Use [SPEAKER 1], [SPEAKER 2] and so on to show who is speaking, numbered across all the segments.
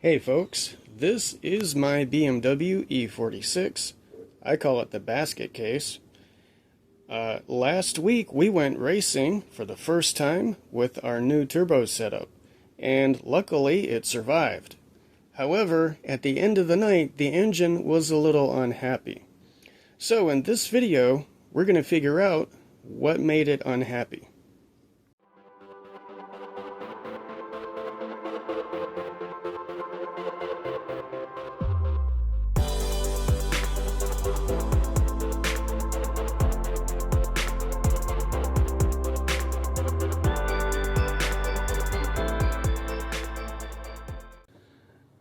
[SPEAKER 1] Hey folks, this is my BMW E46. I call it the Basket Case. Last week we went racing for the first time with our new turbo setup, and luckily it survived. However, at the end of the night the engine was a little unhappy. So in this video we're going to figure out what made it unhappy.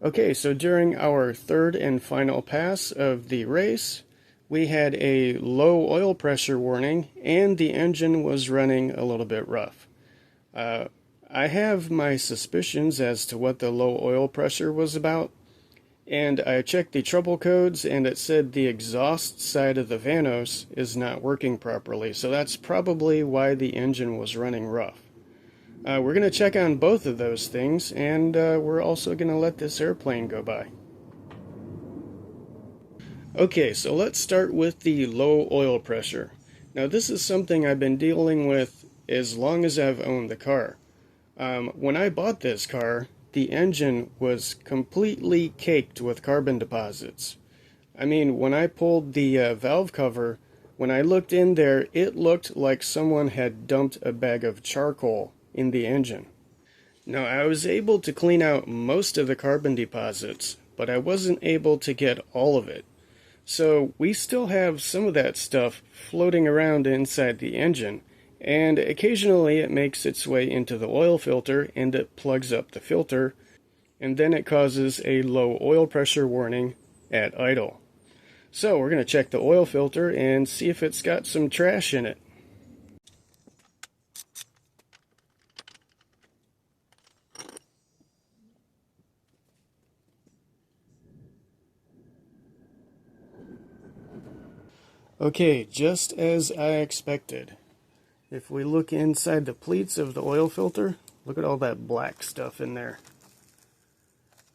[SPEAKER 1] Okay, so during our third and final pass of the race, we had a low oil pressure warning and the engine was running a little bit rough. I have my suspicions as to what the low oil pressure was about, and I checked the trouble codes and it said the exhaust side of the Vanos is not working properly, so that's probably why the engine was running rough. We're going to check on both of those things, and we're also going to let this airplane go by. Okay, so let's start with the low oil pressure. Now this is something I've been dealing with as long as I've owned the car. When I bought this car, the engine was completely caked with carbon deposits. I mean, when I pulled the valve cover, when I looked in there, it looked like someone had dumped a bag of charcoal in the engine. Now, I was able to clean out most of the carbon deposits, but I wasn't able to get all of it. So we still have some of that stuff floating around inside the engine, and occasionally it makes its way into the oil filter and it plugs up the filter, and then it causes a low oil pressure warning at idle. So we're going to check the oil filter and see if it's got some trash in it. Okay, just as I expected. If we look inside the pleats of the oil filter, look at all that black stuff in there.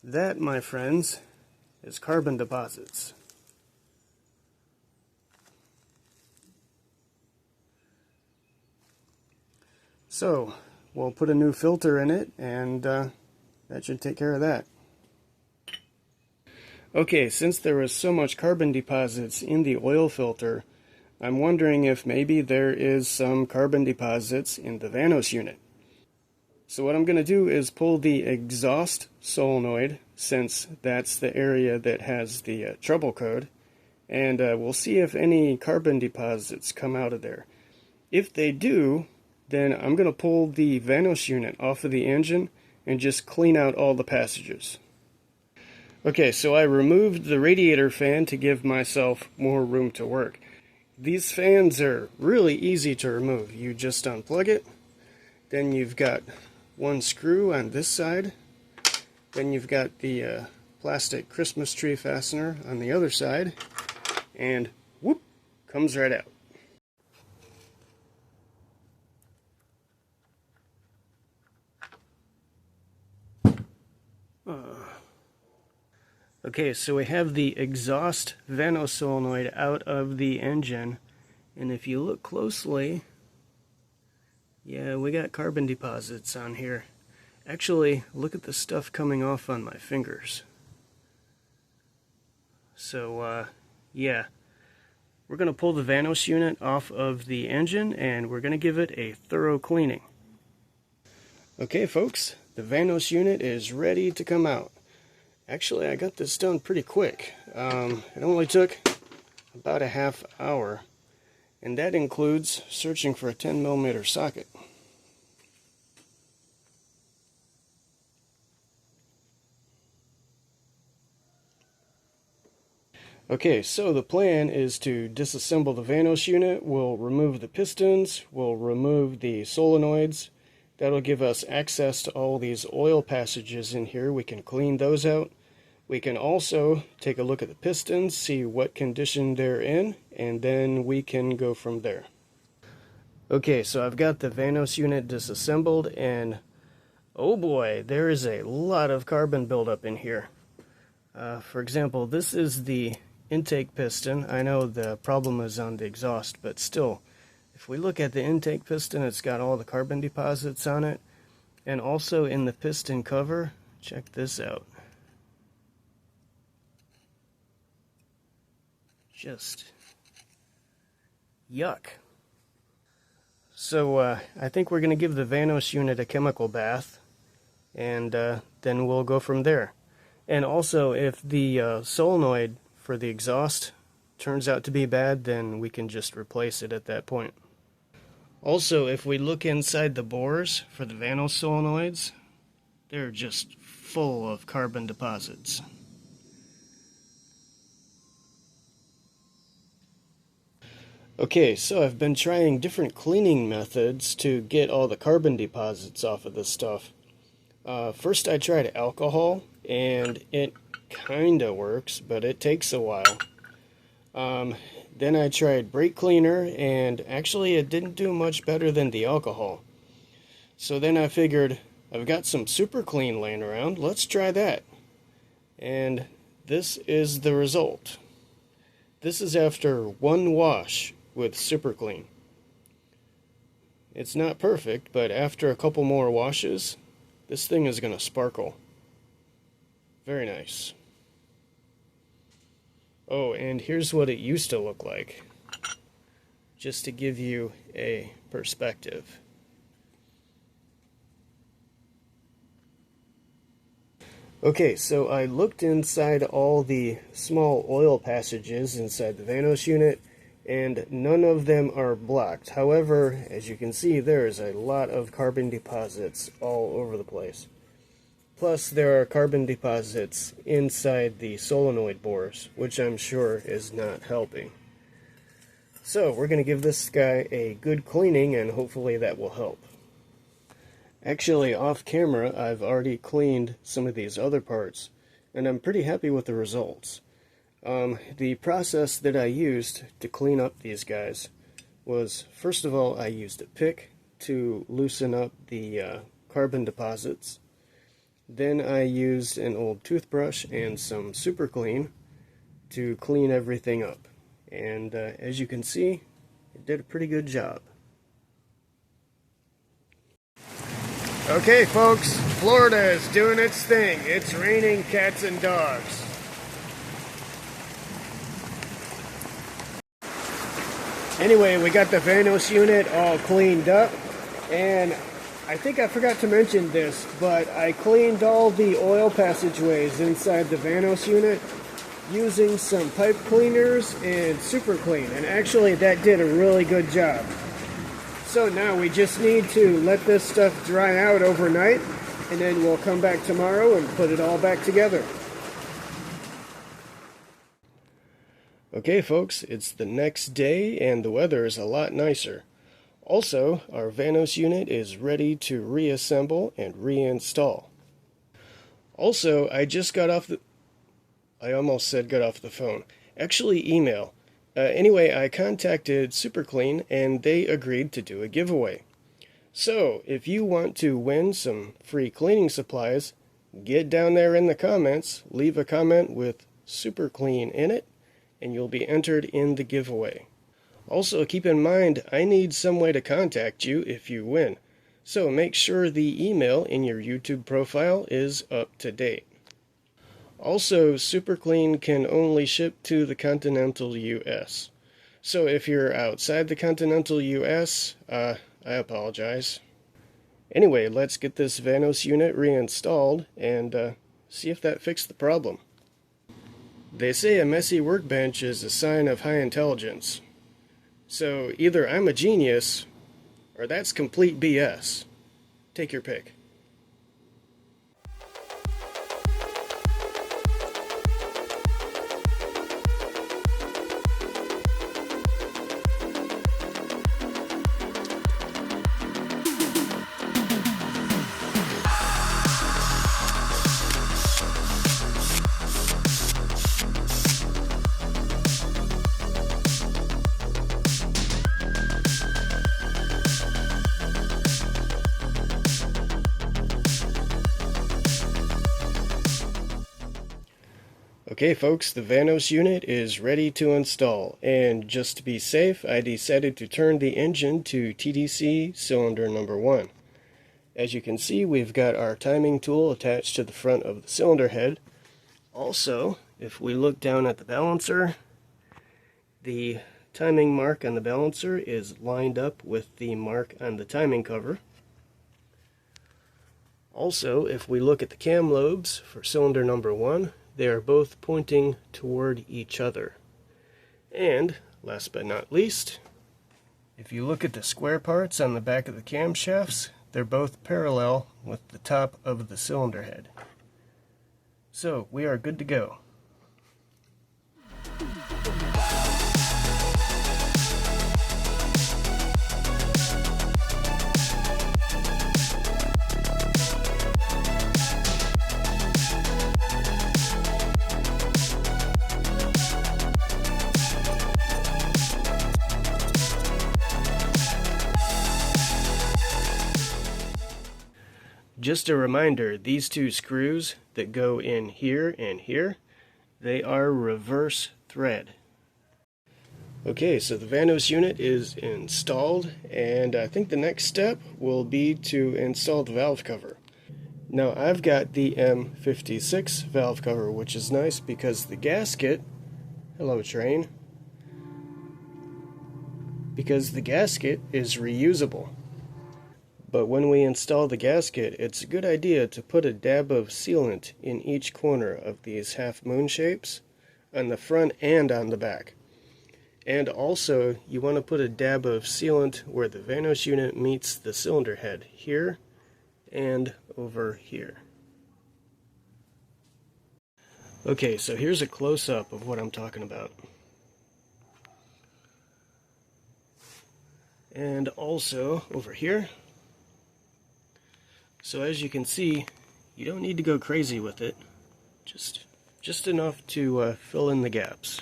[SPEAKER 1] That, my friends, is carbon deposits. So, we'll put a new filter in it, and that should take care of that. Okay, since there was so much carbon deposits in the oil filter, I'm wondering if maybe there is some carbon deposits in the Vanos unit. So what I'm going to do is pull the exhaust solenoid, since that's the area that has the trouble code, and we'll see if any carbon deposits come out of there. If they do, then I'm going to pull the Vanos unit off of the engine and just clean out all the passages. Okay, so I removed the radiator fan to give myself more room to work. These fans are really easy to remove. You just unplug it, then you've got one screw on this side, then you've got the plastic Christmas tree fastener on the other side, and whoop, comes right out. Okay, so we have the exhaust Vanos solenoid out of the engine, and if you look closely, yeah, we got carbon deposits on here. Actually, look at the stuff coming off on my fingers. So, yeah, we're going to pull the Vanos unit off of the engine, and we're going to give it a thorough cleaning. Okay, folks, the Vanos unit is ready to come out. Actually, I got this done pretty quick. It only took about a half hour, and that includes searching for a 10mm socket. Okay, so the plan is to disassemble the Vanos unit. We'll remove the pistons, we'll remove the solenoids. That'll give us access to all these oil passages in here. We can clean those out. We can also take a look at the pistons, see what condition they're in, and then we can go from there. Okay, so I've got the Vanos unit disassembled, and Oh boy, there is a lot of carbon buildup in here. For example, this is the intake piston. I know the problem is on the exhaust, but still, if we look at the intake piston, it's got all the carbon deposits on it. And also in the piston cover, check this out. Just yuck. So I think we're going to give the Vanos unit a chemical bath, and then we'll go from there. And also, if the solenoid for the exhaust turns out to be bad, then we can just replace it at that point. Also, if we look inside the bores for the Vanos solenoids, they're just full of carbon deposits. Okay, so I've been trying different cleaning methods to get all the carbon deposits off of this stuff. First I tried alcohol, and it kinda works, but it takes a while. Then I tried brake cleaner, and actually it didn't do much better than the alcohol. So then I figured, I've got some SuperClean laying around, let's try that. And this is the result. This is after one wash with SuperClean. It's not perfect, but after a couple more washes, this thing is going to sparkle. Very nice. Oh, and here's what it used to look like, just to give you a perspective. Okay, so I looked inside all the small oil passages inside the Vanos unit, and none of them are blocked. However, as you can see, there is a lot of carbon deposits all over the place. Plus, there are carbon deposits inside the solenoid bores, which I'm sure is not helping. So, we're going to give this guy a good cleaning, and hopefully that will help. Actually, off camera, I've already cleaned some of these other parts, and I'm pretty happy with the results. The process that I used to clean up these guys was, first of all, I used a pick to loosen up the carbon deposits. Then I used an old toothbrush and some SuperClean to clean everything up. And as you can see, it did a pretty good job. Okay, folks, Florida is doing its thing. It's raining cats and dogs. Anyway, we got the Vanos unit all cleaned up, and I think I forgot to mention this, but I cleaned all the oil passageways inside the Vanos unit using some pipe cleaners and SuperClean, and actually that did a really good job. So now we just need to let this stuff dry out overnight, and then we'll come back tomorrow and put it all back together. Okay folks, it's the next day and the weather is a lot nicer. Also, our Vanos unit is ready to reassemble and reinstall. Also, I almost said got off the phone. Actually, email. Anyway, I contacted SuperClean and they agreed to do a giveaway. So, if you want to win some free cleaning supplies, get down there in the comments, leave a comment with SuperClean in it, and you'll be entered in the giveaway. Also, keep in mind, I need some way to contact you if you win, so make sure the email in your YouTube profile is up to date. Also, SuperClean can only ship to the continental US. So if you're outside the continental US, I apologize. Anyway, let's get this Vanos unit reinstalled and see if that fixed the problem. They say a messy workbench is a sign of high intelligence. So either I'm a genius, or that's complete BS. Take your pick. Okay folks, the Vanos unit is ready to install, and just to be safe, I decided to turn the engine to TDC cylinder number 1. As you can see, we've got our timing tool attached to the front of the cylinder head. Also, if we look down at the balancer, the timing mark on the balancer is lined up with the mark on the timing cover. Also, if we look at the cam lobes for cylinder number 1, they are both pointing toward each other. And, last but not least, if you look at the square parts on the back of the camshafts, they're both parallel with the top of the cylinder head. So, we are good to go. Just a reminder, these two screws that go in here and here, they are reverse thread. Okay, so the Vanos unit is installed, and I think the next step will be to install the valve cover. Now I've got the M56 valve cover, which is nice because the gasket, hello train, because the gasket is reusable. But when we install the gasket, it's a good idea to put a dab of sealant in each corner of these half moon shapes, on the front and on the back. And also, you want to put a dab of sealant where the Vanos unit meets the cylinder head, here and over here. Okay, so here's a close-up of what I'm talking about. And also, over here. So as you can see, you don't need to go crazy with it, just enough to fill in the gaps.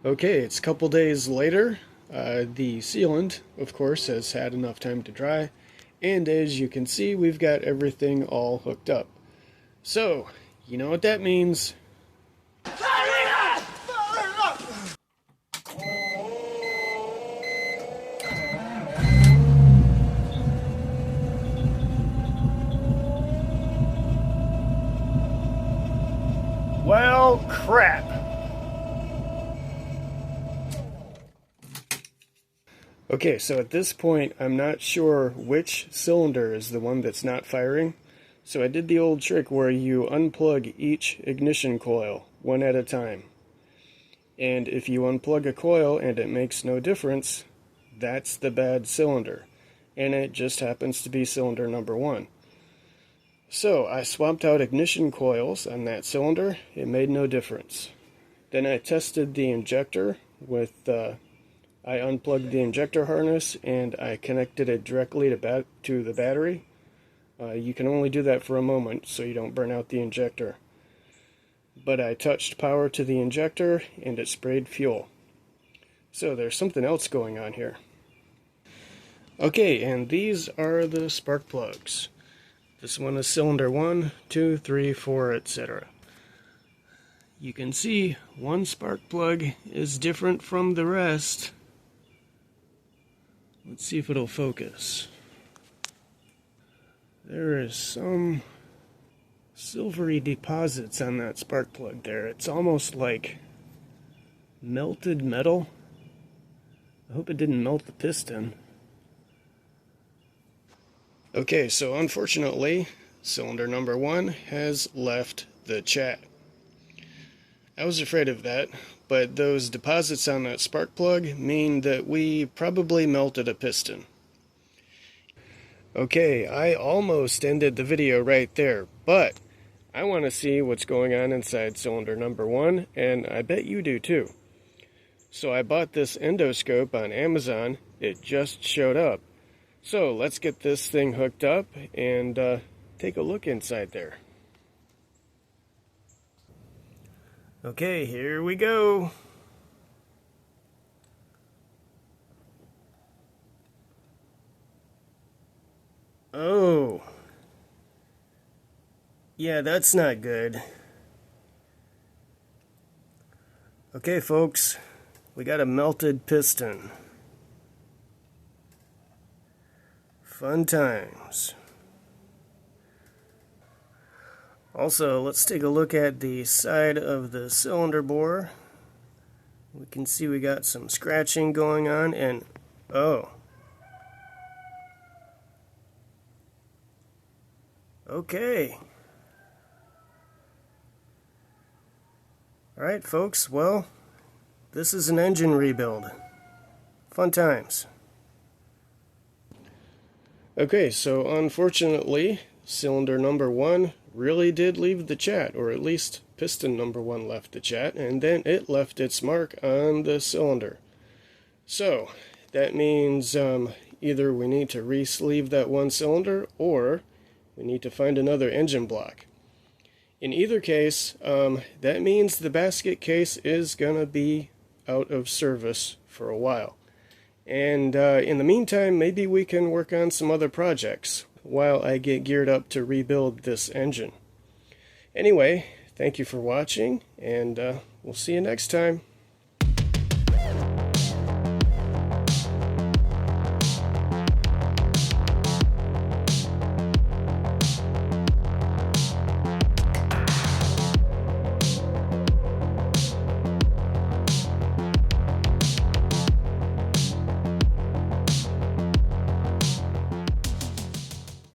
[SPEAKER 1] Okay, it's a couple days later. The sealant, of course, has had enough time to dry, and as you can see, we've got everything all hooked up. So, you know what that means. Well, crap. Okay, so at this point, I'm not sure which cylinder is the one that's not firing. So I did the old trick where you unplug each ignition coil one at a time. And if you unplug a coil and it makes no difference, that's the bad cylinder. And it just happens to be cylinder number 1. So I swapped out ignition coils on that cylinder. It made no difference. Then I tested the injector with, I unplugged the injector harness and I connected it directly to the battery. You can only do that for a moment so you don't burn out the injector. But I touched power to the injector and it sprayed fuel. So there's something else going on here. Okay, and these are the spark plugs. This one is cylinder 1, 2, 3, 4, etc. You can see one spark plug is different from the rest. Let's see if it'll focus. There is some silvery deposits on that spark plug there. It's almost like melted metal. I hope it didn't melt the piston. Okay, so unfortunately, cylinder number 1 has left the chat. I was afraid of that, but those deposits on that spark plug mean that we probably melted a piston. Okay, I almost ended the video right there, but I want to see what's going on inside cylinder number 1, and I bet you do too. So I bought this endoscope on Amazon. It just showed up. So let's get this thing hooked up and take a look inside there. Okay, here we go. Oh. Yeah, that's not good. Okay, folks, we got a melted piston. Fun times. Also, let's take a look at the side of the cylinder bore. We can see we got some scratching going on, and oh. Okay. Alright, folks, well, this is an engine rebuild. Fun times. Okay, so unfortunately, cylinder number 1 really did leave the chat, or at least piston number 1 left the chat, and then it left its mark on the cylinder. So, that means either we need to re-sleeve that one cylinder, or we need to find another engine block. In either case, that means the basket case is going to be out of service for a while. And in the meantime, maybe we can work on some other projects while I get geared up to rebuild this engine. Anyway, thank you for watching, and we'll see you next time.